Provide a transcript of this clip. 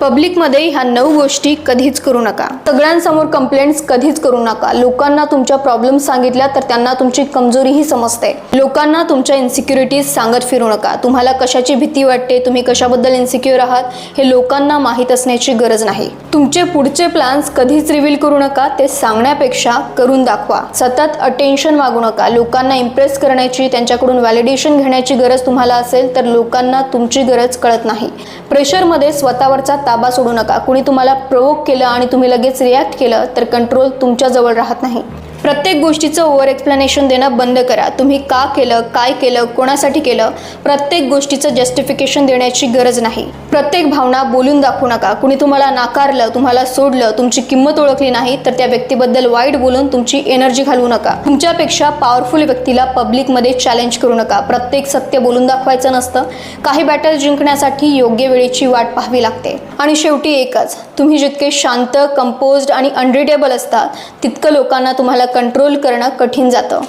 पब्लिकमध्ये ह्या 9 गोष्टी कधीच करू नका। सगळ्यांसमोर कंप्लेंट्स कधीच करू नका। लोकांना तुमच्या प्रॉब्लेम्स सांगितल्या तर त्यांना तुमची कमजोरीही समजते। लोकांना तुमच्या इन्सिक्युरिटीज सांगत फिरू नका। तुम्हाला कशाची भीती वाटते, तुम्ही कशाबद्दल इन्सिक्युअर आहात हे लोकांना माहीत असण्याची गरज नाही। तुमचे पुढचे प्लॅन्स कधीच रिव्हील करू नका, ते सांगण्यापेक्षा करून दाखवा। सतत अटेन्शन मागू नका। लोकांना इम्प्रेस करण्याची, त्यांच्याकडून व्हॅलिडेशन घेण्याची गरज तुम्हाला असेल तर लोकांना तुमची गरज कळत नाही। प्रेशरमध्ये स्वतःवरचा ताबा सोडू नका। कुणी तुम्हाला प्रोवोक केलं आणि तुम्ही लगेच रिॲक्ट केलं तर कंट्रोल तुमच्या जवळ राहत नाही। प्रत्येक गोष्टीचं ओव्हर एक्सप्लेनेशन देणं बंद करा। तुम्ही का केलं, काय केलं, कोणासाठी केलं, प्रत्येक गोष्टीचं जस्टिफिकेशन देण्याची गरज नाही। प्रत्येक भावना बोलून दाखवू नका। कुणी तुम्हाला नाकारलं, तुम्हाला सोडलं, तुमची किंमत ओळखली नाही तर त्या व्यक्तीबद्दल वाईट बोलून तुमची एनर्जी घालवू नका। तुमच्यापेक्षा पॉवरफुल व्यक्तीला पब्लिकमध्ये चॅलेंज करू नका। प्रत्येक सत्य बोलून दाखवायचं नसतं। काही बॅटल जिंकण्यासाठी योग्य वेळेची वाट पाहावी लागते। आणि शेवटी एकच, तुम्ही जितके शांत, कंपोज्ड आणि अनरिडेबल असता तितकं लोकांना तुम्हाला कंट्रोल करणं कठीण जातं।